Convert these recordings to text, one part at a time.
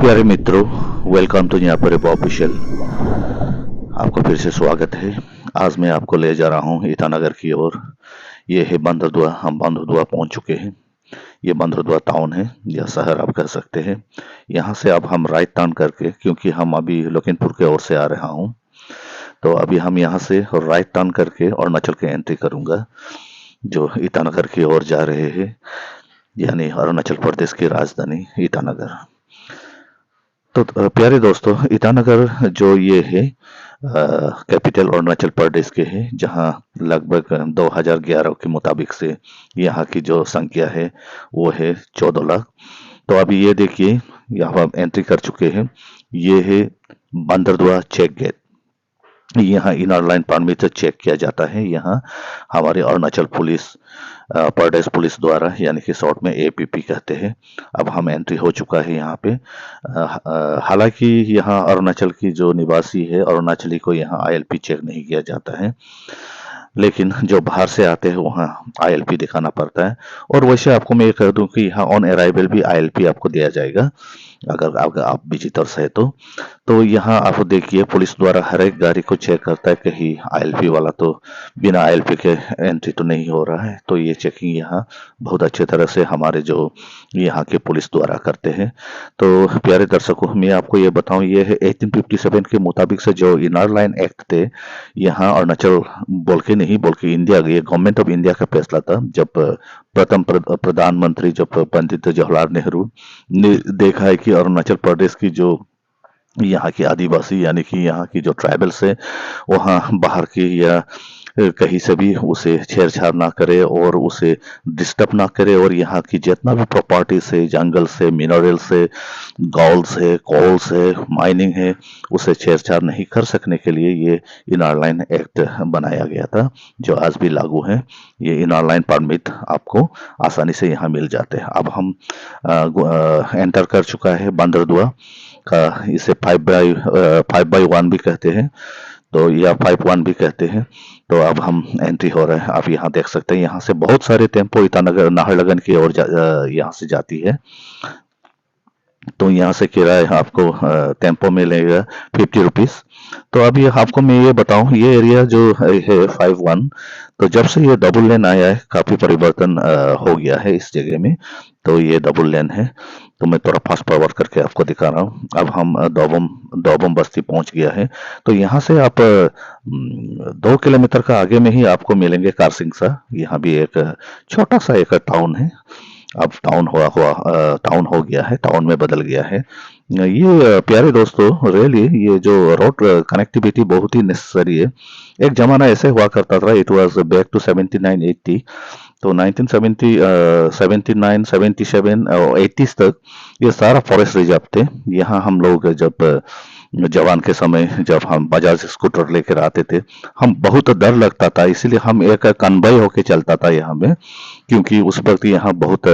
प्यारे मित्रों, welcome to यहाँ पर ऑफिशियल। आपका फिर से स्वागत है। आज मैं आपको ले जा रहा हूँ ईटानगर की ओर। ये है बंदरदुआ। हम बंदरदुआ पहुँच चुके हैं। ये बंदरदुआ टाउन है या शहर आप कह सकते हैं। यहाँ से अब हम राइट टर्न करके, क्योंकि हम अभी लखीमपुर की ओर से आ रहा हूँ, तो अभी हम यहाँ से राइट टर्न करके अरुणाचल की एंट्री करूँगा, जो ईटानगर की ओर जा रहे हैं, यानी अरुणाचल प्रदेश की राजधानी ईटानगर। तो प्यारे दोस्तों, ईटानगर जो ये है कैपिटल अरुणाचल प्रदेश के है, जहां लगभग 2011 के मुताबिक से यहाँ की जो संख्या है वो है 14 लाख। तो अभी ये देखिए, यहाँ हम एंट्री कर चुके हैं। ये है बंदरदुआ चेक गेट। यहाँ इनर लाइन परमिट से चेक किया जाता है। यहाँ हमारे अरुणाचल पुलिस, प्रदेश पुलिस द्वारा, यानी कि शॉर्ट में एपीपी कहते हैं। अब हम एंट्री हो चुका है यहाँ पे। हालांकि यहाँ अरुणाचल की जो निवासी है, अरुणाचली को यहाँ आईएलपी चेक नहीं किया जाता है, लेकिन जो बाहर से आते हैं वहाँ आईएलपी दिखाना पड़ता है। और वैसे आपको मैं ये कह दूं कि यहाँ ऑन अराइवल भी आईएलपी आपको दिया जाएगा, अगर आप विजिटर्स है तो यहाँ आप देखिए, पुलिस द्वारा हर एक गाड़ी को चेक करता है। कहीं आईएलपी वाला तो बिना आईएलपी के एंट्री तो नहीं हो रहा है। तो ये चेकिंग यहाँ बहुत अच्छे तरह से हमारे जो यहाँ के पुलिस द्वारा करते हैं। तो प्यारे दर्शकों, मैं आपको ये बताऊं, ये है 1857 के मुताबिक से जो इनर लाइन एक्ट थे, यहाँ अरुणाचल बोल के नहीं, बल्कि इंडिया, ये गवर्नमेंट ऑफ इंडिया का फैसला था। जब प्रथम प्रधानमंत्री जब पंडित जवाहरलाल नेहरू ने देखा है कि अरुणाचल प्रदेश की जो यहाँ की आदिवासी, यानी कि यहाँ की जो ट्राइबल्स है, वहाँ बाहर की या कहीं से भी उसे छेड़छाड़ ना करे और उसे डिस्टर्ब ना करे, और यहाँ की जितना भी प्रॉपर्टी से, जंगल से, मिनरल से, गॉल्स है, कोल्स है, माइनिंग है, उसे छेड़छाड़ नहीं कर सकने के लिए ये इनर लाइन एक्ट बनाया गया था, जो आज भी लागू है। ये इनर लाइन परमिट आपको आसानी से यहाँ मिल जाते हैं। अब हम एंटर कर चुका है बंदरदुआ का। इसे 5x1 भी कहते हैं, तो या 5-1 भी कहते हैं। तो अब हम एंट्री हो रहे हैं। आप यहाँ देख सकते हैं, यहाँ से बहुत सारे टेम्पो ईटानगर, नाहरलगुन की ओर यहाँ से जाती है। तो यहाँ से किराया आपको टेम्पो में लेगा 50 रुपीज। तो अभी आपको मैं ये बताऊं, ये एरिया जो है 5-1, तो जब से ये डबल लेन आया है, काफी परिवर्तन हो गया है इस जगह में। तो ये डबल लेन है। तो मैं थोड़ा फास्ट फॉरवर्ड करके आपको दिखा रहा हूँ। अब हम दोबम बस्ती पहुंच गया है। तो यहाँ से आप 2 किलोमीटर का आगे में ही आपको मिलेंगे कारसिंगसा। यहाँ भी एक छोटा सा एक टाउन है। अब टाउन हो गया है, टाउन में बदल गया है। ये प्यारे दोस्तों, रियली ये जो रोड कनेक्टिविटी बहुत ही नेसेसरी है। एक जमाना ऐसे हुआ करता था, इट वाज बैक टू 79-80। तो 1970, 79, 77 और 80s तक ये सारा फॉरेस्ट रिजर्व थे। यहाँ हम लोग जब जवान के समय, जब हम बजाज स्कूटर लेकर आते थे, हम बहुत डर लगता था, इसीलिए हम एक कन्वॉय होके चलता था यहाँ में, क्योंकि उस वक्त यहाँ बहुत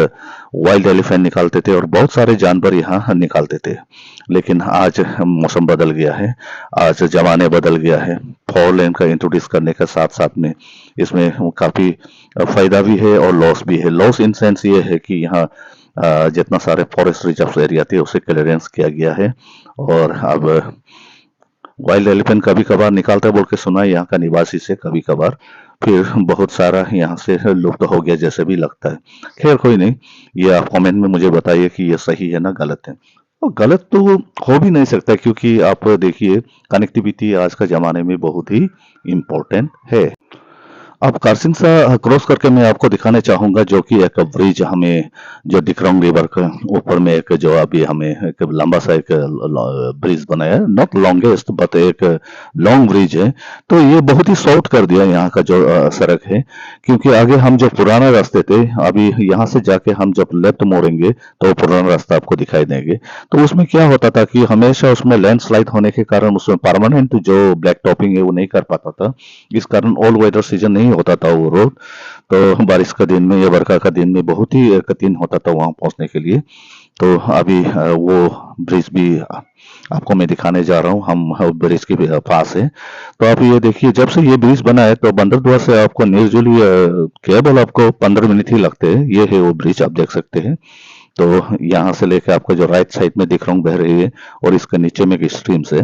वाइल्ड एलिफेंट निकालते थे और बहुत सारे जानवर यहाँ निकालते थे। लेकिन आज मौसम बदल गया है, आज जमाने बदल गया है। 4 लेन का इंट्रोड्यूस करने के साथ साथ में इसमें काफी फायदा भी है और लॉस भी है। लॉस इन सेंस ये है कि यहाँ जितना सारे फॉरेस्ट रिजर्व एरिया थे उसे क्लियरेंस किया गया है, और अब वाइल्ड एलिफेंट कभी कभार निकालता है बोल के सुना है यहाँ का निवासी से, कभी कभार फिर बहुत सारा यहाँ से लुप्त हो गया जैसे भी लगता है। खैर कोई नहीं, ये आप कमेंट में मुझे बताइए कि ये सही है ना गलत है। और गलत तो हो भी नहीं सकता, क्योंकि आप देखिए, कनेक्टिविटी आज का जमाने में बहुत ही इम्पोर्टेंट है। अब कारसिंगसा क्रॉस करके मैं आपको दिखाने चाहूंगा, जो कि एक ब्रिज हमें जो दिक्रोंग रिवर के ऊपर में एक, जो अभी हमें एक लंबा सा एक ब्रिज बनाया है, नॉट लॉन्गेस्ट बट एक लॉन्ग ब्रिज है। तो ये बहुत ही शॉर्ट कर दिया यहाँ का जो सड़क है, क्योंकि आगे हम जो पुराने रास्ते थे, अभी यहाँ से जाके हम जब लेफ्ट मोड़ेंगे तो पुराना रास्ता आपको दिखाई देंगे। तो उसमें क्या होता था कि हमेशा उसमें लैंडस्लाइड होने के कारण उसमें परमानेंट जो ब्लैक टॉपिंग है वो नहीं कर पाता था। इस कारण ऑल वेदर सीजन नहीं होता था वो रोड। तो बारिश का दिन में या बरखा का दिन में बहुत ही कठिन होता था वहां पहुंचने के लिए। तो अभी वो ब्रिज भी आपको मैं दिखाने जा रहा हूँ। हम ब्रिज के पास है। तो आप ये देखिए, जब से ये ब्रिज बना है तो बंदरदुआ से आपको न्यूजुअली केवल आपको 15 मिनट ही लगते हैं। ये है वो ब्रिज, आप देख सकते हैं। तो यहाँ से लेके आपका जो राइट साइड में दिख रहा हूँ बह रही है, और इसके नीचे में एक स्ट्रीम से,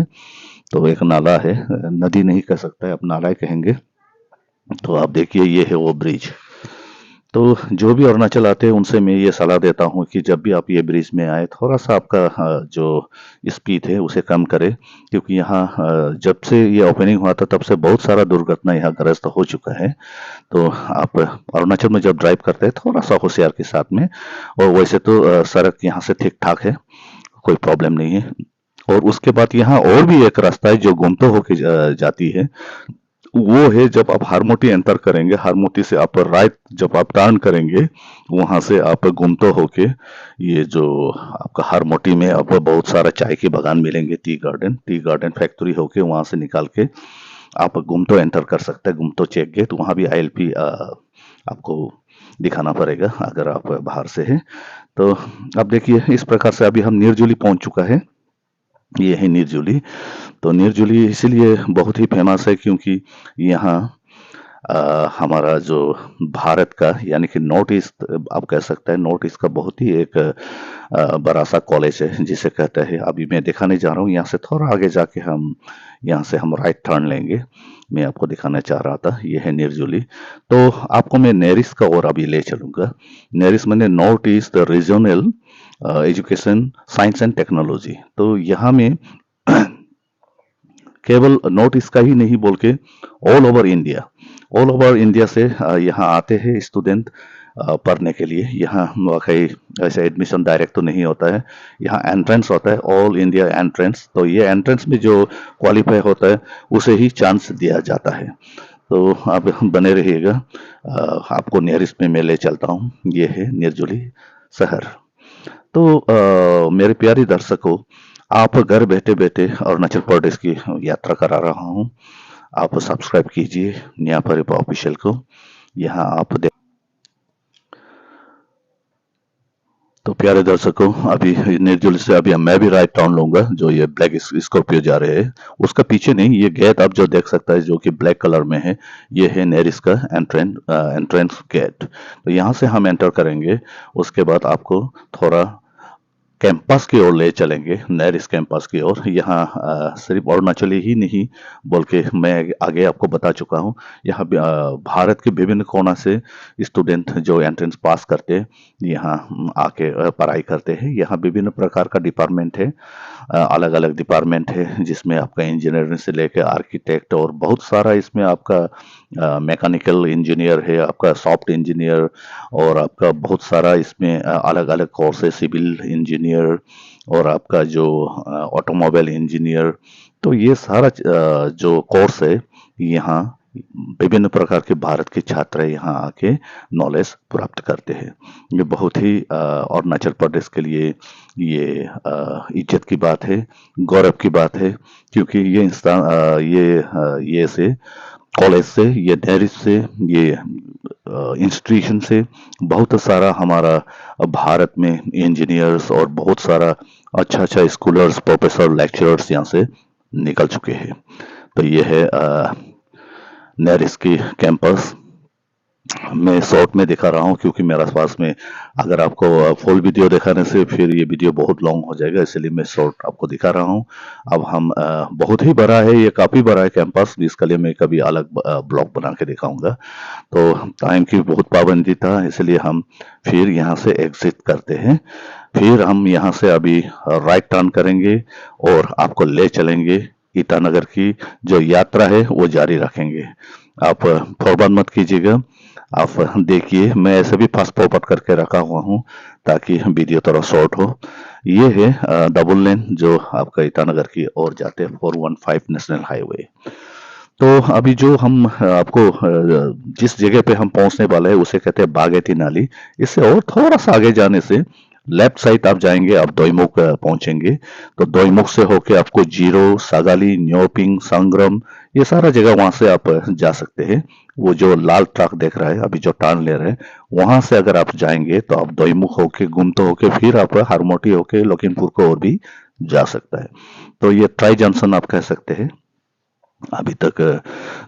तो एक नाला है, नदी नहीं कह सकता है, आप नाला ही कहेंगे। तो आप देखिए ये है वो ब्रिज। तो जो भी अरुणाचल आते हैं उनसे मैं ये सलाह देता हूँ कि जब भी आप ये ब्रिज में आए, थोड़ा सा आपका जो स्पीड है उसे कम करें, क्योंकि यहाँ जब से ये ओपनिंग हुआ था तब से बहुत सारा दुर्घटना यहाँ ग्रस्त हो चुका है। तो आप अरुणाचल में जब ड्राइव करते हैं थोड़ा सा होशियार के साथ में। और वैसे तो सड़क यहाँ से ठीक ठाक है, कोई प्रॉब्लम नहीं है। और उसके बाद यहाँ और भी एक रास्ता है जो गुमतो होके जाती है, वो है जब आप हारमोटी एंटर करेंगे, हारमोटी से आप राइट जब आप टर्न करेंगे, वहां से आप गुमतो होके ये जो आपका हारमोटी में आपको बहुत सारा चाय के बागान मिलेंगे, टी गार्डन फैक्ट्री होके वहां से निकाल के आप गुमतो एंटर कर सकते हैं। गुमतो चेक गेट, वहां भी ILP आपको दिखाना पड़ेगा अगर आप बाहर से हैं। तो अब देखिए इस प्रकार से अभी हम निर्जुली पहुंच चुका है। ये है निर्जुली। तो निर्जुली इसीलिए बहुत ही फेमस है क्योंकि यहाँ हमारा जो भारत का यानी कि नॉर्थ ईस्ट आप कह सकते हैं, नॉर्थ ईस्ट का बहुत ही एक बड़ा सा कॉलेज है जिसे कहते हैं। अभी मैं दिखाने जा रहा हूँ, यहाँ से थोड़ा आगे जाके हम यहाँ से हम राइट टर्न लेंगे। मैं आपको दिखाना चाह रहा था, ये है निर्जुली। तो आपको मैं नेरिस का और अभी ले चलूंगा। नेरिस मैंने north east regional education science and technology. तो यहाँ में केवल नॉर्थ ईस्ट का ही नहीं बोल के ऑल ओवर इंडिया से यहाँ आते हैं स्टूडेंट पढ़ने के लिए। यहाँ वाकई ऐसे एडमिशन डायरेक्ट तो नहीं होता है, यहाँ एंट्रेंस होता है, ऑल इंडिया एंट्रेंस। तो ये एंट्रेंस में जो क्वालिफाई होता है उसे ही चांस दिया जाता है। तो आप बने रहिएगा, आपको नियरेस्ट में मैं ले चलता हूँ। ये है निर्जुली शहर। तो मेरे प्यारे दर्शकों, आप घर बैठे बैठे अरुणाचल प्रदेश की यात्रा करा रहा हूँ। आप सब्सक्राइब कीजिए न्या परिपा ऑफिशियल को। यहाँ आप तो प्यारे दर्शकों, अभी निर्जुली से अभी मैं भी राइट टर्न लूंगा। जो ये ब्लैक स्कॉर्पियो जा रहे हैं उसका पीछे नहीं, ये गेट आप जो देख सकता है जो कि ब्लैक कलर में है, ये है नेरिस का एंट्रेंस गेट। तो यहाँ से हम एंटर करेंगे, उसके बाद आपको थोड़ा कैंपस की ओर ले चलेंगे, नेरिस कैंपस की ओर। यहाँ सिर्फ अरुणाचली ही नहीं बोल के मैं आगे आपको बता चुका हूँ, यहाँ भारत के विभिन्न कोना से स्टूडेंट जो एंट्रेंस पास करते हैं यहाँ आके पढ़ाई करते हैं। यहाँ विभिन्न प्रकार का डिपार्टमेंट है, अलग अलग डिपार्टमेंट है, जिसमें आपका इंजीनियरिंग से लेकर आर्किटेक्ट और बहुत सारा इसमें आपका मैकेनिकल इंजीनियर है, आपका सॉफ्ट इंजीनियर, और आपका बहुत सारा इसमें अलग अलग कोर्स है, सिविल इंजीनियर और आपका जो ऑटोमोबाइल इंजीनियर। तो ये सारा जो कोर्स है, यहाँ विभिन्न प्रकार के भारत के छात्र यहाँ आके नॉलेज प्राप्त करते हैं। ये बहुत ही अरुणाचल प्रदेश के लिए ये इज्जत की बात है, गौरव की बात है, क्योंकि ये ये से कॉलेज से, ये नेरिस से, ये इंस्टीट्यूशन से बहुत सारा हमारा भारत में इंजीनियर्स और बहुत सारा अच्छा अच्छा स्कॉलर्स, प्रोफेसर, लेक्चरर्स यहाँ से निकल चुके हैं। तो ये है नेरिस की कैंपस। मैं शॉर्ट में दिखा रहा हूँ क्योंकि मेरे पास में अगर आपको फुल वीडियो दिखाने से फिर ये वीडियो बहुत लॉन्ग हो जाएगा, इसलिए मैं शॉर्ट आपको दिखा रहा हूँ। अब हम बहुत ही बड़ा है, ये काफी बड़ा है कैंपस, जिसके लिए मैं कभी अलग ब्लॉग बना के दिखाऊंगा। तो टाइम की बहुत पाबंदी था, इसलिए हम फिर यहाँ से एग्जिट करते हैं। फिर हम यहाँ से अभी राइट टर्न करेंगे और आपको ले चलेंगे ईटानगर की जो यात्रा है वो जारी रखेंगे। आप फॉरवर्ड मत कीजिएगा, आप देखिए, मैं ऐसे भी फास्ट फॉरवर्ड करके रखा हुआ हूँ ताकि वीडियो थोड़ा शॉर्ट हो। ये है डबल लेन जो आपका ईटानगर की ओर जाते हैं, 415 नेशनल हाईवे। तो अभी जो हम आपको जिस जगह पे हम पहुंचने वाले हैं उसे कहते हैं बागेती नाली। इससे और थोड़ा सा आगे जाने से लेफ्ट साइड आप जाएंगे, आप दोईमुख पहुंचेंगे। तो दोईमुख से होके आपको जीरो, सागाली, न्योपिंग, संग्रम, ये सारा जगह वहां से आप जा सकते हैं। वो जो लाल ट्रक देख रहा है अभी जो टर्न ले रहे हैं, वहां से अगर आप जाएंगे तो आप दोईमुख होके, गुमतो होके, फिर आप हारमोटी होके लखीमपुर को और भी जा सकता है। तो ये ट्राई जंक्शन आप कह सकते हैं। अभी तक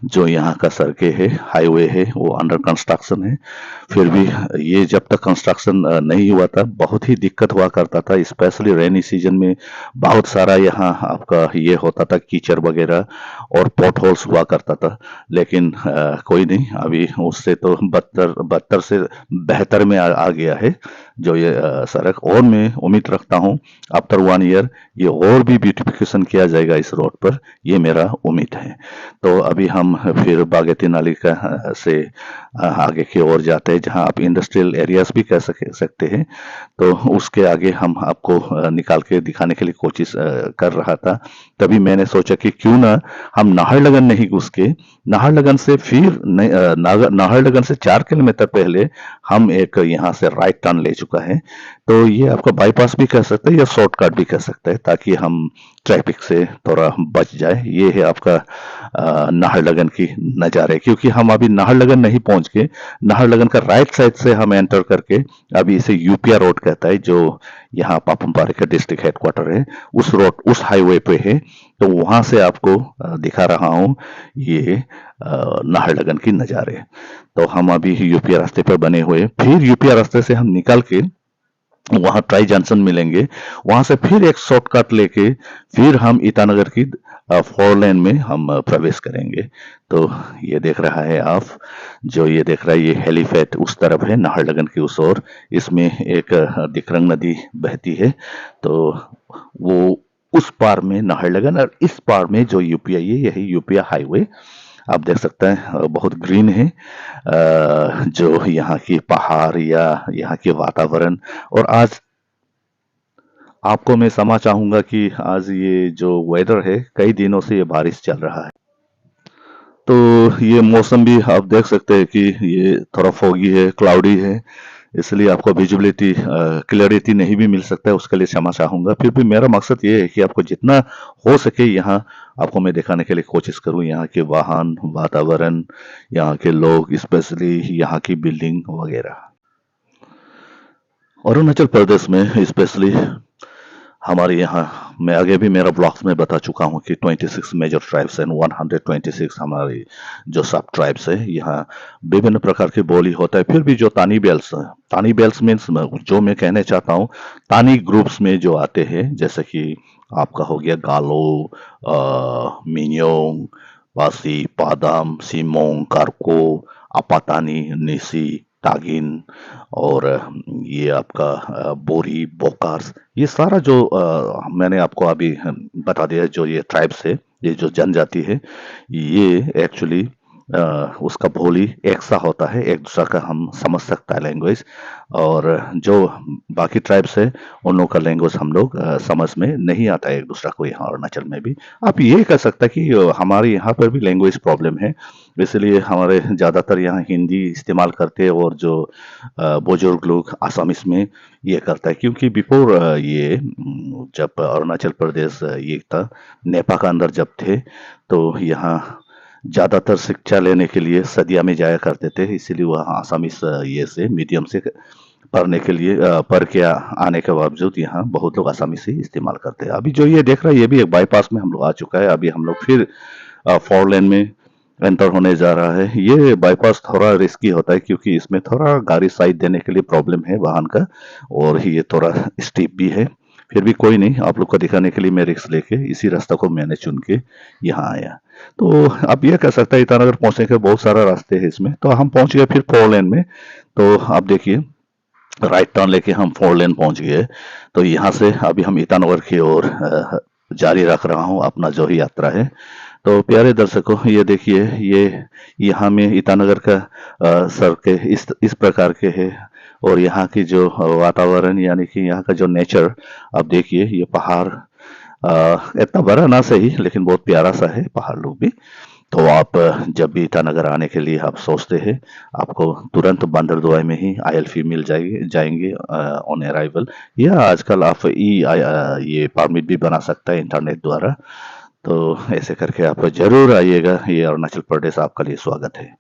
जो यहाँ का सड़कें है, हाईवे है, वो अंडर कंस्ट्रक्शन है। फिर भी ये जब तक कंस्ट्रक्शन नहीं हुआ था, बहुत ही दिक्कत हुआ करता था, स्पेशली रेनी सीजन में बहुत सारा यहाँ आपका ये होता था, कीचड़ वगैरह और पॉट होल्स हुआ करता था। लेकिन कोई नहीं, अभी उससे तो बदतर बदतर से बेहतर में आ गया है जो ये सड़क। और मैं उम्मीद रखता हूँ आफ्टर 1 ईयर ये और भी ब्यूटिफिकेशन किया जाएगा इस रोड पर, ये मेरा उम्मीद है। तो अभी हम फिर बागेती नाली का से आगे की ओर जाते हैं, जहां आप इंडस्ट्रियल एरियाज भी कह सकते हैं। तो उसके आगे हम आपको निकाल के दिखाने के लिए कोशिश कर रहा था। तभी मैंने सोचा कि क्यों ना हम नाहरलगन नहीं घुस के, नाहरलगन से फिर नाहरलगन से 4 किलोमीटर पहले हम एक यहाँ से राइट टर्न ले चुका है। तो ये आपका बाईपास भी कह सकते हैं या शॉर्टकट भी कह सकते हैं, ताकि हम ट्रैफिक से थोड़ा बच जाए। ये है आपका नाहरलगन की नज़ारे, क्योंकि हम अभी नाहरलगन नहीं पहुंच के, नाहरलगन का राइट साइड से हम एंटर करके, अभी इसे यूपिया रोड कहता है, जो यहाँ पापुमपारे का डिस्ट्रिक्ट हेडक्वार्टर है, उस रोड उस हाईवे पे है। तो वहां से आपको दिखा रहा हूँ ये नाहरलगन की नज़ारे। तो हम अभी यूपिया रास्ते पर बने हुए, फिर यूपिया रास्ते से हम निकल के वहां ट्राई जंक्शन मिलेंगे, वहां से फिर एक शॉर्टकट लेके फिर हम ईटानगर की 4 लेन में हम प्रवेश करेंगे। तो ये देख रहा है आप, जो ये देख रहा है, ये हेलीपैड उस तरफ है, नाहरलगन की उस ओर। इसमें एक दिकरंग नदी बहती है। तो वो उस पार में नाहरलगन, और इस पार में जो यूपीआई है, यही यूपीआ हाईवे आप देख सकते हैं। बहुत ग्रीन है जो यहाँ की पहाड़ या यहाँ के वातावरण। और आज आपको मैं समा चाहूंगा कि आज ये जो वेदर है, कई दिनों से ये बारिश चल रहा है। तो ये मौसम भी आप देख सकते हैं कि ये थोड़ा फॉगी है, क्लाउडी है, इसलिए आपको विजिबिलिटी क्लैरिटी नहीं भी मिल सकता है, उसके लिए क्षमा चाहूंगा। फिर भी मेरा मकसद ये है कि आपको जितना हो सके यहाँ आपको मैं दिखाने के लिए कोशिश करूँ, यहाँ के वाहन, वातावरण, यहाँ के लोग, स्पेशली यहाँ की बिल्डिंग वगैरह। अरुणाचल प्रदेश में स्पेशली हमारे यहाँ, मैं आगे भी मेरा ब्लॉग्स में बता चुका हूँ कि 26 मेजर ट्राइब्स एंड 126 हमारी जो सब ट्राइब्स है, यहाँ विभिन्न प्रकार की बोली होता है। फिर भी जो तानी बेल्स है, तानी बेल्स मीन्स जो मैं कहने चाहता हूँ, तानी ग्रुप्स में जो आते हैं, जैसे कि आपका हो गया गालो, मिन्योंग, पासी, पादाम, सिमोंग, कारको, अपातानी, निसी, तागिन, और ये आपका बोरी, बोकार्स, ये सारा जो मैंने आपको अभी बता दिया, जो ये ट्राइब्स है, ये जो जनजाति है, ये एक्चुअली उसका बोली एक सा होता है, एक दूसरा का हम समझ सकता है लैंग्वेज। और जो बाकी ट्राइब्स है, उन लोगों का लैंग्वेज हम लोग समझ में नहीं आता है एक दूसरा को। यहाँ अरुणाचल में भी आप ये कह सकते हैं कि हमारे यहाँ पर भी लैंग्वेज प्रॉब्लम है, इसलिए हमारे ज़्यादातर यहाँ हिंदी इस्तेमाल करते हैं, और जो बुजुर्ग लोग आसामीस में ये करता है, क्योंकि बिफोर ये जब अरुणाचल प्रदेश ये था, नेपाल का अंदर जब थे, तो यहाँ ज़्यादातर शिक्षा लेने के लिए सदिया में जाया करते थे, इसीलिए वहाँ आसामीस ये से मीडियम से पढ़ने के लिए पढ़ के आने के बावजूद यहाँ बहुत लोग आसामी से इस्तेमाल करते हैं। अभी जो ये देख रहा है, ये भी एक बाईपास में हम लोग आ चुका है। अभी हम लोग फिर 4 लेन में एंटर होने जा रहा है। ये बाईपास थोड़ा रिस्की होता है, क्योंकि इसमें थोड़ा गाड़ी साइड देने के लिए प्रॉब्लम है वाहन का, और ये थोड़ा स्टीप भी है। फिर भी कोई नहीं, आप लोग को दिखाने के लिए मैं रिस्क लेके इसी रास्ते को मैंने चुन के यहाँ आया। तो आप ये कह सकते हैं ईटानगर पहुंचने के बहुत सारा रास्ते हैं इसमें। तो हम पहुंच गए फिर 4 लेन में। तो आप देखिए, राइट टर्न लेके हम 4 लेन पहुंच गए। तो यहाँ से अभी हम ईटानगर की ओर जारी रख रहा हूँ अपना जो ही यात्रा है। तो प्यारे दर्शकों, ये देखिए, ये यहाँ में ईटानगर का सड़कें इस प्रकार के है, और यहाँ की जो वातावरण, यानी कि यहाँ का जो नेचर, आप देखिए, ये पहाड़ इतना बड़ा ना सही, लेकिन बहुत प्यारा सा है पहाड़ लोग भी। तो आप जब भी ईटानगर आने के लिए आप सोचते हैं, आपको तुरंत बंदरदुआई में ही ILP मिल जाएंगे ऑन अराइवल, या आजकल आप ये परमिट भी बना सकता है इंटरनेट द्वारा। तो ऐसे करके आप जरूर आइएगा, ये अरुणाचल प्रदेश आपका लिए स्वागत है।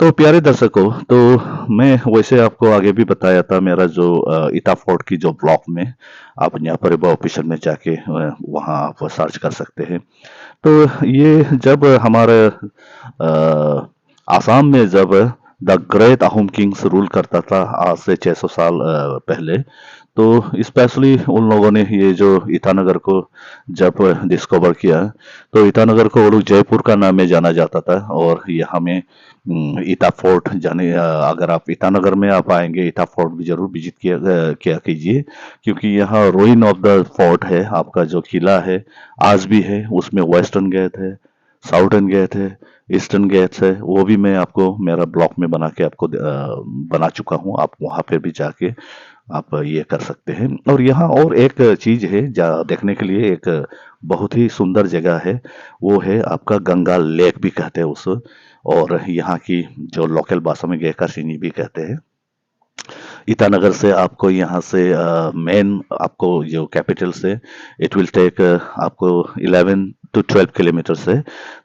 तो प्यारे दर्शकों, तो मैं वैसे आपको आगे भी बताया था मेरा जो इटा फोर्ट की जो ब्लॉग में आप यहाँ पर ऑफिशियल में जाके वहाँ आप सर्च कर सकते हैं। तो ये जब हमारे आसाम में जब the great Ahom Kings rule करता था आज से 600 साल पहले, तो स्पेशली उन लोगों ने ये जो ईटानगर को जब डिस्कवर किया, तो ईटानगर को वो लोग जयपुर का नाम में जाना जाता था। और यहाँ में ईटा फोर्ट जाने अगर आप ईटानगर में आप आएंगे, ईटा फोर्ट भी जरूर विजिट किया कीजिए, क्योंकि यहाँ रूइन ऑफ द फोर्ट है, आपका जो किला है आज भी है। उसमें वेस्टर्न गेट है, साउथर्न गेट है, ईस्टर्न गेट्स है, वो भी मैं आपको मेरा ब्लॉग में बना के आपको बना चुका हूँ। आप वहाँ पे भी जाके आप ये कर सकते हैं। और यहाँ और एक चीज है देखने के लिए, एक बहुत ही सुंदर जगह है, वो है आपका गंगा लेक भी कहते हैं उस, और यहाँ की जो लोकल भाषा में गेका सिनी भी कहते हैं। ईटानगर से आपको यहाँ से मेन आपको जो कैपिटल से इट विल टेक आपको 11 to 12 किलोमीटर से।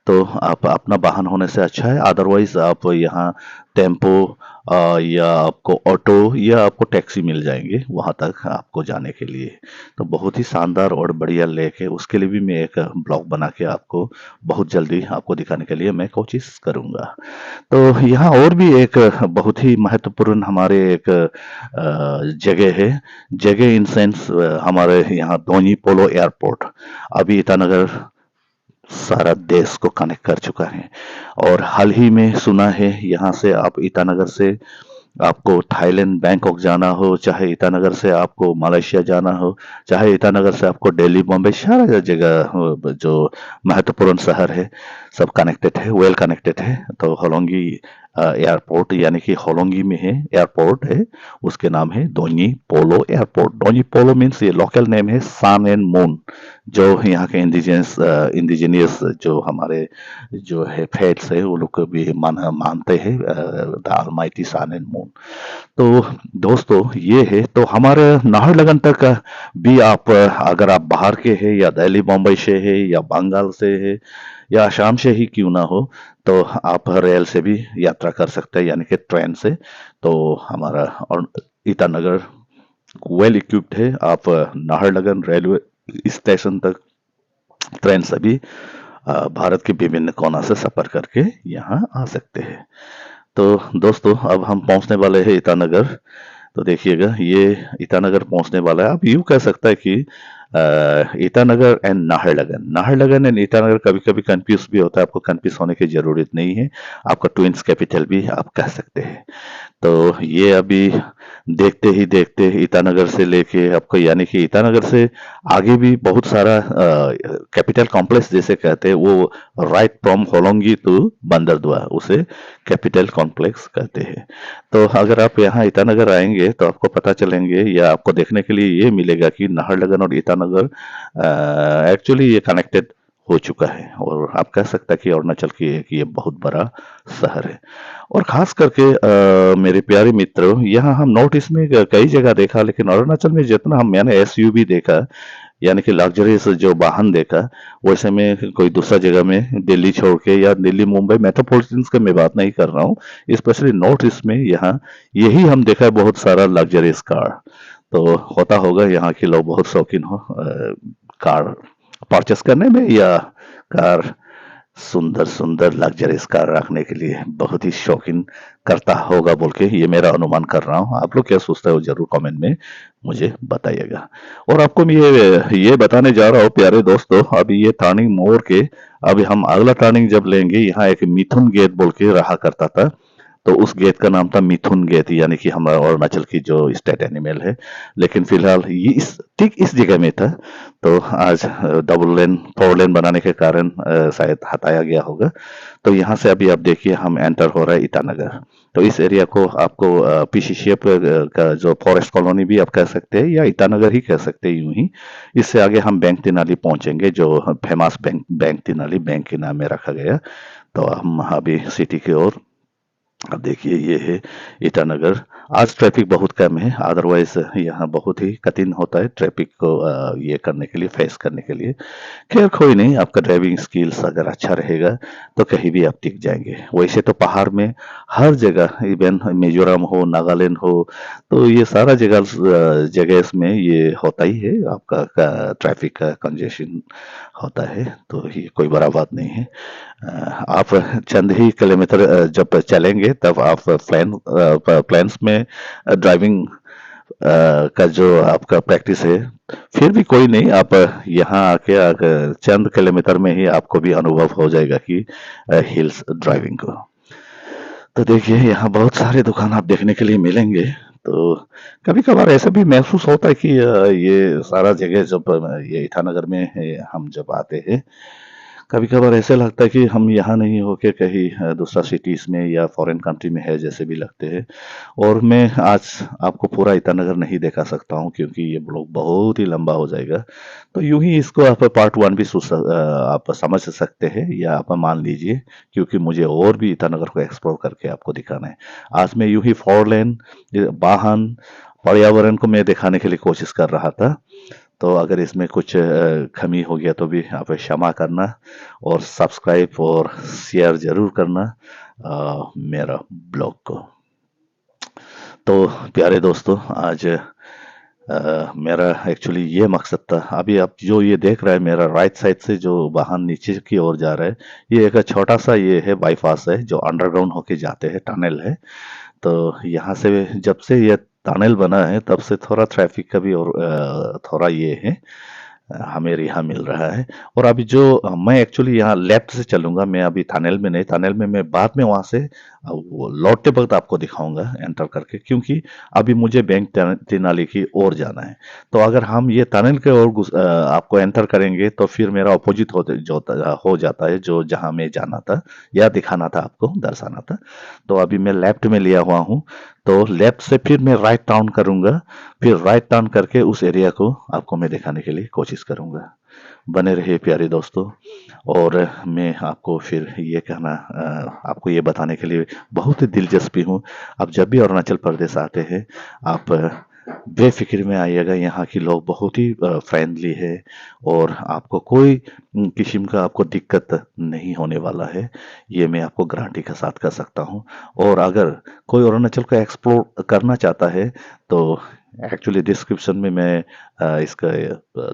तो आप अपना वाहन होने से अच्छा है, अदरवाइज आप यहाँ टेम्पो या आपको ऑटो या आपको टैक्सी मिल जाएंगे वहाँ तक आपको जाने के लिए। तो बहुत ही शानदार और बढ़िया लेक है, उसके लिए भी मैं एक ब्लॉग बना के आपको बहुत जल्दी आपको दिखाने के लिए मैं कोशिश करूँगा। तो यहाँ और भी एक बहुत ही महत्वपूर्ण हमारे एक जगह है, जगह इन सेंस हमारे यहाँ धोनी पोलो एयरपोर्ट। अभी ईटानगर सारा देश को कनेक्ट कर चुका है, और हाल ही में सुना है यहाँ से आप ईटानगर से आपको थाईलैंड बैंकॉक जाना हो, चाहे ईटानगर से आपको मलेशिया जाना हो, चाहे ईटानगर से आपको दिल्ली बॉम्बे सारा जगह जो महत्वपूर्ण शहर है सब कनेक्टेड है, वेल कनेक्टेड है। तो होलोंगी एयरपोर्ट यानी कि होलोंगी में है एयरपोर्ट है, उसके नाम है दोनी पोलो एयरपोर्ट। दोनी पोलो मीन्स ये लोकल नेम है सन एंड मून, जो यहाँ के इंडिजिनियस जो हमारे जो है फेट्स है वो लोग को भी मानते हैं the almighty sun and moon. तो दोस्तों ये है, तो हमारे नाहरलगुन तक भी आप अगर आप बाहर के हैं या दिल्ली बम्बई से है या बंगाल से है या आसाम से ही क्यों ना हो, तो आप रेल से भी यात्रा कर सकते हैं यानी कि ट्रेन से। तो हमारा और ईटानगर वेल इक्विप्ड है, आप नाहरलगुन रेलवे स्टेशन तक ट्रेन से भी भारत के विभिन्न कोना से सफर करके यहाँ आ सकते हैं। तो दोस्तों अब हम पहुंचने वाले हैं ईटानगर। तो देखिएगा ये ईटानगर पहुंचने वाला है। आप यूं कह सकता है कि ईटानगर एंड नाहरलगुन एंड ईटानगर कभी कभी कंफ्यूज भी होता है, आपको कंफ्यूज होने की जरूरत नहीं है, आपका ट्विंस कैपिटल भी आप कह सकते हैं। तो ये अभी देखते ही देखते ईटानगर से लेके आपको यानी कि ईटानगर से आगे भी बहुत सारा कैपिटल कॉम्प्लेक्स जैसे कहते हैं, वो राइट फ्रॉम होलोंगी टू बंदरदुआ उसे कैपिटल कॉम्प्लेक्स कहते हैं। तो अगर आप यहाँ ईटानगर आएंगे तो आपको पता चलेंगे या आपको देखने के लिए ये मिलेगा कि नाहरलगुन और ईटानगर एक्चुअली ये कनेक्टेड हो चुका है, और आप कह सकते हैं कि अरुणाचल की एक ये बहुत बड़ा शहर है। और खास करके मेरे प्यारे मित्रों, यहाँ हम नॉर्थ ईस्ट में कई जगह देखा, लेकिन अरुणाचल में जितना मैंने एसयूवी देखा यानी कि लग्जरीज जो वाहन देखा, वैसे में कोई दूसरा जगह में दिल्ली छोड़ के या दिल्ली मुंबई मेट्रोपॉलिटन का मैं बात नहीं कर रहा हूँ, स्पेशली नॉर्थ ईस्ट में यहाँ यही हम देखा है बहुत सारा लग्जरीज कार। तो होता होगा यहाँ के लोग बहुत शौकीन हो कार परचेस करने में, या कार सुंदर सुंदर लग्जरीज कार रखने के लिए बहुत ही शौकीन करता होगा बोल के ये मेरा अनुमान कर रहा हूँ। आप लोग क्या सोचते हो जरूर कमेंट में मुझे बताइएगा। और आपको मैं ये बताने जा रहा हूँ प्यारे दोस्तों, अभी ये टर्निंग मोड़ के अभी हम अगला टर्निंग जब लेंगे, यहाँ एक मिथुन गेट बोल के रहा करता था, तो उस गेट का नाम था मिथुन गेट, यानी कि हमारा अरुणाचल की जो स्टेट एनिमल है। लेकिन फिलहाल ये ठीक इस जगह में था, तो आज डबल लेन 4 लेन बनाने के कारण शायद हटाया गया होगा। तो यहाँ से अभी आप देखिए हम एंटर हो रहा है ईटानगर। तो इस एरिया को आपको पीसी शेप का जो फॉरेस्ट कॉलोनी भी आप कह सकते हैं, या ईटानगर ही कह सकते हैं यूं ही। इससे आगे हम बैंक तिनाली पहुंचेंगे, जो फेमस बैंक तिनाली बैंक के नाम में रखा गया। तो हम अभी सिटी की ओर अब देखिए ये है ईटानगर। आज ट्रैफिक बहुत कम है, अदरवाइज यहाँ बहुत ही कठिन होता है ट्रैफिक को ये करने के लिए, फेस करने के लिए। खैर कोई नहीं, आपका ड्राइविंग स्किल्स अगर अच्छा रहेगा तो कहीं भी आप टिक जाएंगे। वैसे तो पहाड़ में हर जगह, इवन मिजोरम हो, नागालैंड हो, तो ये सारा जगह इसमें ये होता ही है, आपका ट्रैफिक का कंजेशन होता है। तो ये कोई बड़ा बात नहीं है। आप चंद ही किलोमीटर जब चलेंगे तब आप प्लान्स में ड्राइविंग का जो आपका प्रैक्टिस है, फिर भी कोई नहीं, आप यहाँ आके अगर चंद किलोमीटर में ही आपको भी अनुभव हो जाएगा कि हिल्स ड्राइविंग को। तो देखिए यहाँ बहुत सारे दुकान आप देखने के लिए मिलेंगे। तो कभी कभार ऐसा भी महसूस होता है कि ये सारा जगह जब ये ईटानगर में हम जब आते हैं, कभी कभार ऐसे लगता है कि हम यहाँ नहीं होके कहीं दूसरा सिटीज में या फॉरेन कंट्री में है जैसे भी लगते हैं। और मैं आज आपको पूरा ईटानगर नहीं दिखा सकता हूँ क्योंकि ये ब्लॉग बहुत ही लंबा हो जाएगा। तो यूं ही इसको आप पार्ट वन भी आप समझ सकते हैं या आप मान लीजिए, क्योंकि मुझे और भी ईटानगर को एक्सप्लोर करके आपको दिखाना है। आज मैं यूं ही फोर लेन, वाहन, पर्यावरण को मैं दिखाने के लिए कोशिश कर रहा था। तो अगर इसमें कुछ कमी हो गया तो भी आप क्षमा करना, और सब्सक्राइब और शेयर जरूर करना मेरा ब्लॉग को। तो प्यारे दोस्तों, आज मेरा एक्चुअली ये मकसद था। अभी आप जो ये देख रहे हैं, मेरा राइट साइड से जो वाहन नीचे की ओर जा रहा है, ये एक छोटा सा ये है बाईपास है जो अंडरग्राउंड होके जाते हैं, टनल है। तो यहाँ से जब से ये टनल बना है तब से थोड़ा ट्रैफिक का भी और थोड़ा ये है, हमें रिहा मिल रहा है। और अभी जो मैं एक्चुअली यहाँ लेफ्ट से चलूंगा, मैं अभी टनल में नहीं, टनल में मैं बाद में वहां से वो लौटते वक्त आपको दिखाऊंगा एंटर करके, क्योंकि अभी मुझे बैंक तेनाली की ओर जाना है। तो अगर हम ये टनल के ओर आपको एंटर करेंगे तो फिर मेरा अपोजिट हो जाता है जो जहां मैं जाना था या दिखाना था, आपको दर्शाना था। तो अभी मैं लेफ्ट में लिया हुआ हूँ, तो लेफ्ट से फिर मैं राइट टर्न करूंगा, फिर राइट टर्न करके उस एरिया को आपको मैं दिखाने के लिए कोशिश करूंगा। बने रहिए प्यारे दोस्तों। और मैं आपको फिर ये कहना, आपको ये बताने के लिए बहुत ही दिलचस्पी हूँ। आप जब भी अरुणाचल प्रदेश आते हैं, आप बेफिक्र में आइएगा। यहाँ के लोग बहुत ही फ्रेंडली है और आपको कोई किस्म का आपको दिक्कत नहीं होने वाला है, ये मैं आपको गारंटी के साथ कर सकता हूँ। और अगर कोई अरुणाचल को एक्सप्लोर करना चाहता है तो एक्चुअली डिस्क्रिप्शन में मैं इसका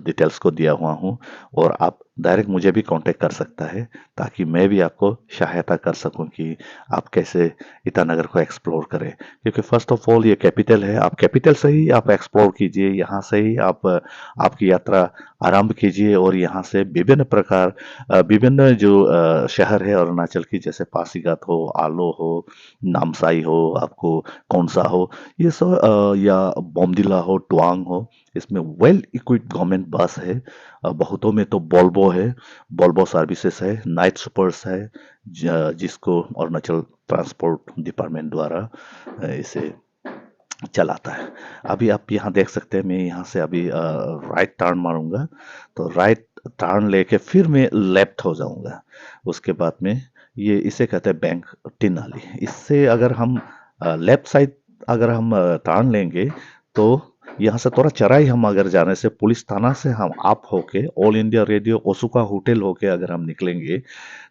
डिटेल्स को दिया हुआ हूँ, और आप डायरेक्ट मुझे भी कांटेक्ट कर सकता है ताकि मैं भी आपको सहायता कर सकूं कि आप कैसे ईटानगर को एक्सप्लोर करें। क्योंकि फर्स्ट ऑफ ऑल ये कैपिटल है, आप कैपिटल से ही आप एक्सप्लोर कीजिए, यहाँ से ही आप आपकी यात्रा आरंभ कीजिए। और यहाँ से विभिन्न प्रकार विभिन्न जो शहर है अरुणाचल की, जैसे पासीघाट हो, आलो हो, नामसाई हो, आपको कौनसा हो, ये सब या बोमडिला हो, टुआंग हो, इसमें वेल इक्विप्ड गवर्नमेंट बस है। बहुतों में तो बोल्बो है, बोल्बो सर्विसेज है, नाइट सुपर्स है, जिसको अरुणाचल ट्रांसपोर्ट डिपार्टमेंट द्वारा इसे चलाता है। अभी आप यहाँ देख सकते हैं, मैं यहाँ से अभी राइट टर्न मारूंगा, तो राइट टर्न लेके फिर मैं लेफ्ट हो जाऊंगा। उसके बाद में ये इसे कहते हैं बैंक टिनाली। इससे अगर हम लेफ्ट साइड अगर हम टर्न लेंगे तो यहाँ से थोड़ा चराई हम अगर जाने से पुलिस थाना से हम आप होके all India radio Ossouka hotel होके अगर हम निकलेंगे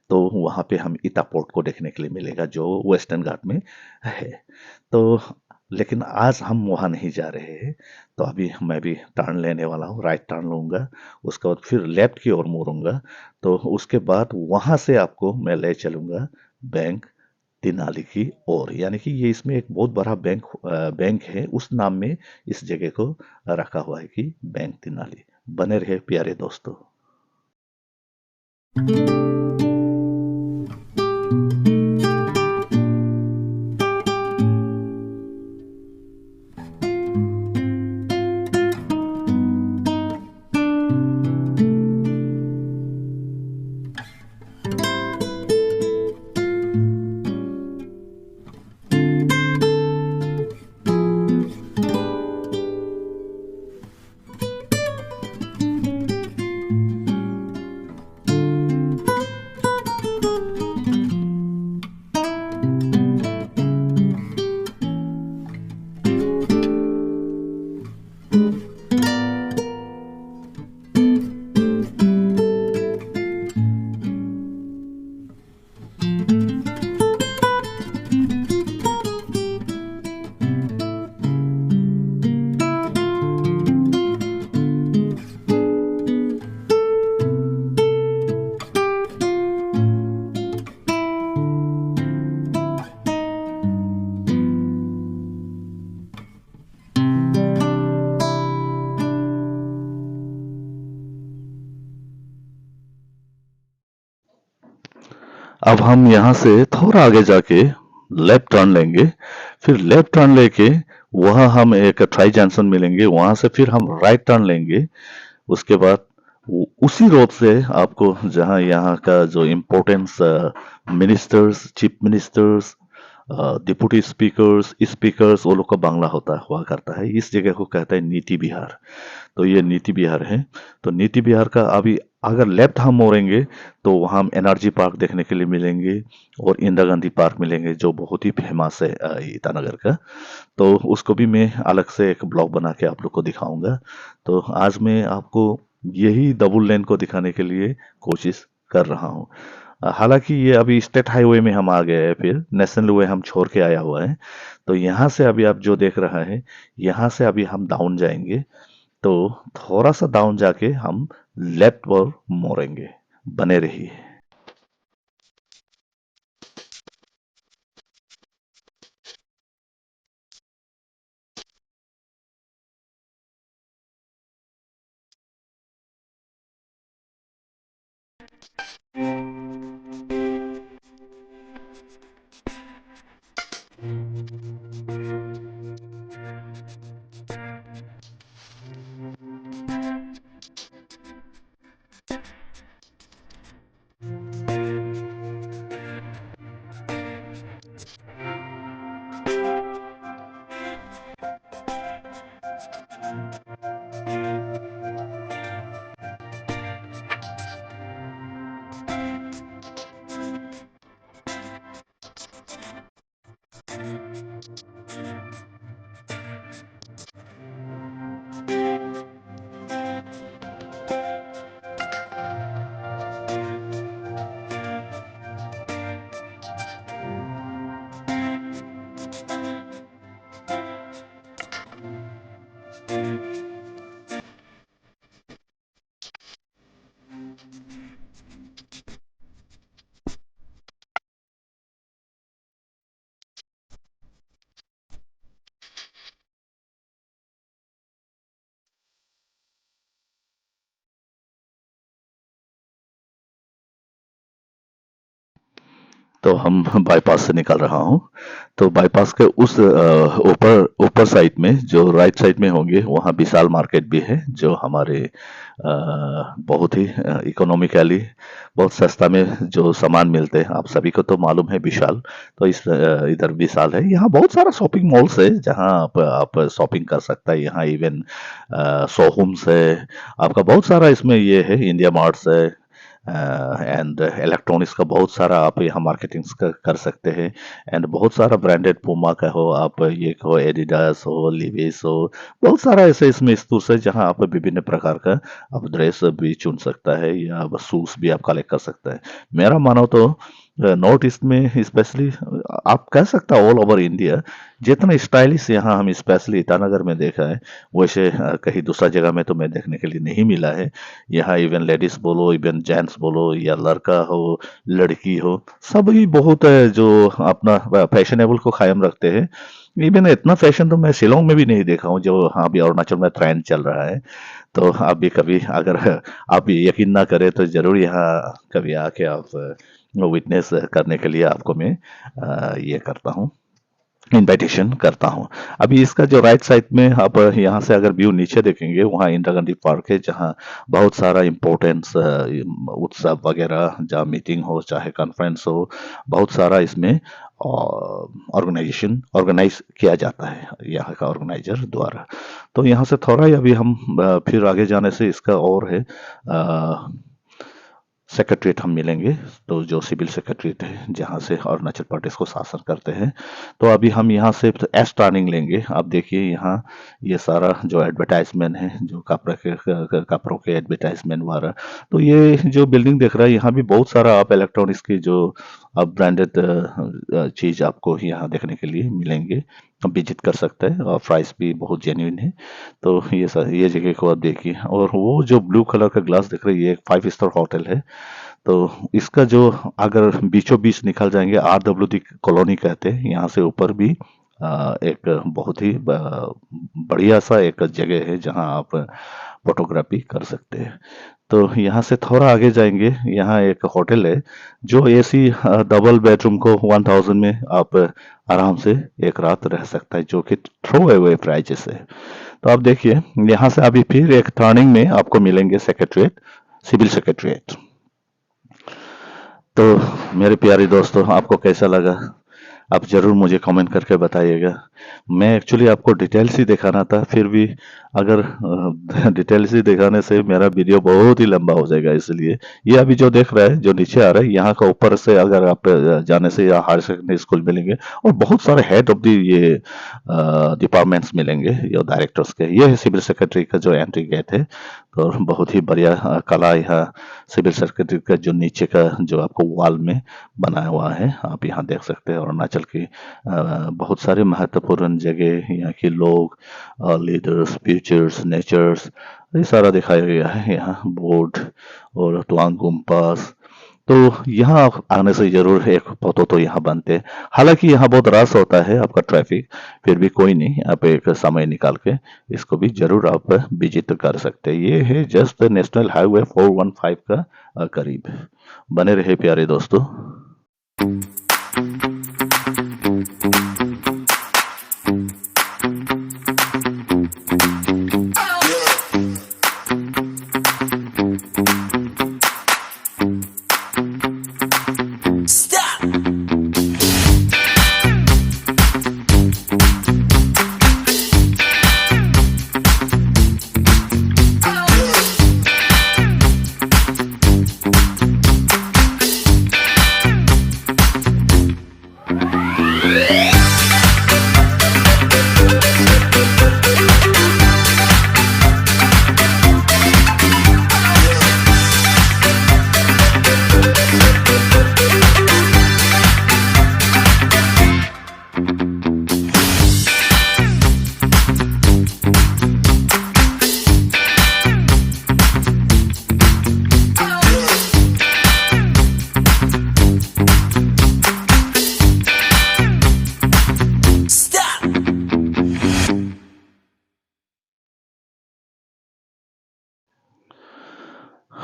तो वहाँ पे हम ईटा पोर्ट को देखने के लिए मिलेगा जो वेस्टर्न घाट में है। तो लेकिन आज हम वहाँ नहीं जा रहे हैं, तो अभी मैं भी टर्न लेने वाला हूँ, राइट टर्न लूंगा, उसके बाद फिर लेफ्ट की ओर मुड़ूंगा। तो उसके बाद वहां से आपको मैं ले चलूंगा बैंक तिनाली की ओर। यानी कि ये इसमें एक बहुत बड़ा बैंक है, उस नाम में इस जगह को रखा हुआ है कि बैंक तिनाली। बने रहे प्यारे दोस्तों। अब हम यहाँ से थोड़ा आगे जाके लेफ्ट टर्न लेंगे, फिर लेफ्ट टर्न लेके वहाँ हम एक ट्राई जंक्शन मिलेंगे, वहां से फिर हम राइट टर्न लेंगे। उसके बाद उसी रोड से आपको जहाँ यहाँ का जो importance ministers, chief ministers, deputy speakers, speakers वो लोग का बांग्ला होता हुआ करता है, इस जगह को कहता है नीति विहार। तो ये नीति विहार है। तो नीति विहार का अभी अगर लेफ्ट हम मोड़ेंगे तो वहाँ हम एनर्जी पार्क देखने के लिए मिलेंगे और इंदिरा गांधी पार्क मिलेंगे, जो बहुत ही फेमस है ईटानगर का। तो उसको भी मैं अलग से एक ब्लॉग बना के आप लोग को दिखाऊंगा। तो आज मैं आपको यही डबल लेन को दिखाने के लिए कोशिश कर रहा हूँ। हालांकि ये अभी स्टेट हाईवे में हम आ गए हैं, फिर नेशनल वे हम छोड़ के आया हुआ है। तो यहाँ से अभी आप जो देख रहा है, यहाँ से अभी हम डाउन जाएंगे। तो थोड़ा सा डाउन जाके हम लेफ्ट और मोड़ेंगे। बने रहिए। तो हम बाईपास से निकल रहा हूँ। तो बाईपास के उस ऊपर ऊपर साइड में जो राइट साइड में होंगे वहाँ विशाल मार्केट भी है, जो हमारे बहुत ही इकोनॉमिकली बहुत सस्ता में जो सामान मिलते हैं। आप सभी को तो मालूम है विशाल। तो इस इधर विशाल है। यहाँ बहुत सारा शॉपिंग मॉल्स है जहाँ आप शॉपिंग कर सकता है। यहाँ इवन शोरूम्स है आपका बहुत सारा। इसमें ये है इंडिया मार्ट्स है एंड इलेक्ट्रॉनिक्स का बहुत सारा आप यहाँ मार्केटिंग कर सकते हैं। एंड बहुत सारा ब्रांडेड पूमा का हो, आप ये हो एडिडास हो, लिविस हो, बहुत सारा ऐसे इसमें स्टोर्स है जहाँ आप विभिन्न प्रकार का आप ड्रेस भी चुन सकता है या शूज भी आप कलेक्ट कर सकता है। मेरा मानो तो नॉर्थ ईस्ट में स्पेशली आप कह सकता ऑल ओवर इंडिया जितना स्टाइलिश यहाँ हम स्पेशली ईटानगर में देखा है, वैसे कहीं दूसरा जगह में तो मैं देखने के लिए नहीं मिला है। यहाँ इवन लेडीज बोलो, इवन जेंट्स बोलो, या लड़का हो, लड़की हो, सभी बहुत जो अपना फैशनेबल को कायम रखते हैं। इवन इतना फैशन तो मैं शिलोंग में भी नहीं देखा हूँ, जो हाँ अभी अरुणाचल में ट्रेंड चल रहा है। तो आप भी कभी अगर आप यकीन ना करें तो जरूर यहाँ कभी आके आप विटनेस करने के लिए आपको मैं ये करता हूँ, इनविटेशन करता हूँ। अभी इसका जो राइट साइड में आप यहाँ से अगर व्यू नीचे देखेंगे, वहाँ इंदिरा गांधी पार्क है जहाँ बहुत सारा इम्पोर्टेंस उत्सव वगैरह, जहाँ मीटिंग हो चाहे कॉन्फ्रेंस हो, बहुत सारा इसमें ऑर्गेनाइजेशन ऑर्गेनाइज किया जाता है यहाँ का ऑर्गेनाइजर द्वारा। तो यहाँ से थोड़ा ही अभी हम फिर आगे जाने से इसका और है सेक्रेटरीट हम मिलेंगे। तो जो सिविल सेक्रेटरीट है जहाँ से अरुणाचल प्रदेश को शासन करते हैं। तो अभी हम यहाँ से एस टर्निंग लेंगे। आप देखिए यहाँ ये सारा जो एडवर्टाइजमेंट है, जो कपड़ों के एडवर्टाइजमेंट वाला, तो ये जो बिल्डिंग देख रहा है यहाँ भी बहुत सारा आप इलेक्ट्रॉनिक्स की जो अब ब्रांडेड चीज आपको यहाँ देखने के लिए मिलेंगे। आप विजिट कर सकते हैं और प्राइस भी बहुत जेन्युइन है। तो ये जगह को आप देखिए। और वो जो ब्लू कलर का ग्लास दिख रहा है, ये एक 5 स्टार होटल है। तो इसका जो अगर बीचों बीच निकल जाएंगे, RWD कॉलोनी कहते हैं, यहाँ से ऊपर भी एक बहुत ही बढ़िया सा एक जगह है जहां आप फोटोग्राफी कर सकते हैं। तो यहाँ से थोड़ा आगे जाएंगे, यहाँ एक होटल है जो एसी डबल बेडरूम को 1000 में आप आराम से एक रात रह सकता है, जो कि थ्रो अवे प्राइजेस है। तो आप देखिए, यहाँ से अभी फिर एक टर्निंग में आपको मिलेंगे सेक्रेटरीट, सिविल सेक्रेटरीट। तो मेरे प्यारे दोस्तों, आपको कैसा लगा आप जरूर मुझे कमेंट करके बताइएगा। मैं एक्चुअली आपको डिटेल्स ही दिखाना था, फिर भी अगर डिटेल्स ही दिखाने से मेरा वीडियो बहुत ही लंबा हो जाएगा, इसलिए ये अभी जो देख रहा है, जो नीचे आ रहा है, यहाँ का ऊपर से अगर आप जाने से या हायर सेकेंडरी स्कूल मिलेंगे और बहुत सारे हेड ऑफ दी ये डिपार्टमेंट्स मिलेंगे या डायरेक्टर्स के। ये है सिविल सेक्रेटरी का जो एंट्री गेट है। तो बहुत ही बढ़िया कला यहाँ सिविल सेक्रेटरी का जो नीचे का जो आपको वॉल में बनाया हुआ है, आप यहाँ देख सकते हैं। और अरुणाचल की बहुत सारे महत्वपूर्ण जगह, यहाँ के लोग, लीडर्स, फ्यूचर्स, नेचर्स, ये सारा दिखाया गया है यहाँ बोर्ड और तुआंग गुम्पास। तो यहाँ आने से जरूर एक फोटो तो यहाँ बनते हैं। हालांकि यहाँ बहुत रस होता है आपका ट्रैफिक, फिर भी कोई नहीं, आप एक समय निकाल के इसको भी जरूर आप विजिट कर सकते हैं। ये है जस्ट नेशनल हाईवे 415 का करीब। बने रहे प्यारे दोस्तों।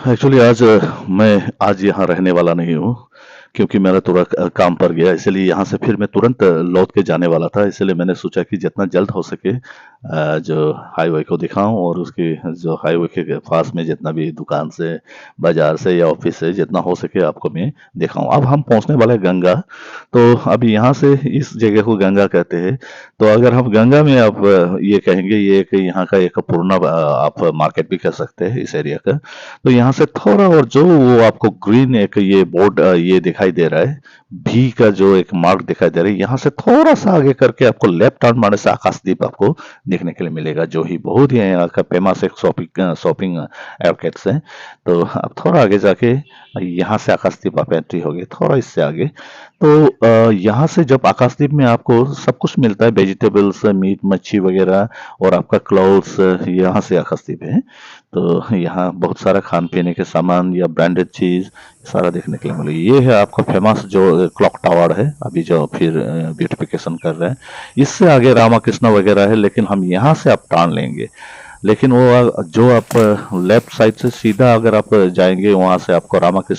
एक्चुअली मैं आज यहाँ रहने वाला नहीं हूँ, क्योंकि मेरा थोड़ा काम पर गया, इसलिए यहाँ से फिर मैं तुरंत लौट के जाने वाला था। इसलिए मैंने सोचा कि जितना जल्द हो सके जो हाईवे को दिखाऊं, और उसके जो हाईवे के पास में जितना भी दुकान से, बाजार से या ऑफिस से जितना हो सके आपको मैं दिखाऊं। अब हम पहुंचने वाले गंगा। तो अभी यहाँ से इस जगह को गंगा कहते हैं। तो अगर हम गंगा में आप ये कहेंगे, ये एक यहाँ का एक पूर्णा आप मार्केट भी कह सकते हैं इस एरिया का। तो यहाँ से थोड़ा और जो वो आपको ग्रीन एक ये बोर्ड ये दिखाई दे रहा है, भी का जो एक मार्क दिखाई दे रहा है, यहाँ से थोड़ा सा आगे करके आपको लेफ्ट टर्न मारने से आकाशदीप आपको देखने के लिए मिलेगा, जो ही बहुत ही यहाँ का फेमस एक शॉपिंग एरकेट्स है। तो आप थोड़ा आगे जाके यहाँ से आकाशदीप आप एंट्री होगी, थोड़ा इससे आगे। तो यहाँ से जब आकाशदीप में आपको सब कुछ मिलता है, वेजिटेबल्स, मीट, मच्छी वगैरह, और आपका क्लोथ्स, यहाँ से आकाशदीप है। तो यहाँ बहुत सारा खान पीने के सामान या ब्रांडेड चीज सारा देखने के लिए मिलेगी। ये है आपका फेमस जो क्लॉक टावर है, अभी जो फिर ब्यूटिफिकेशन कर रहे हैं। इससे आगे रामाकृष्ण वगैरह है, लेकिन हम यहाँ से आप टान लेंगे। लेकिन वो जो आप लेफ्ट साइड से सीधा अगर आप जाएंगे, वहां से आपको रामाकृष्ण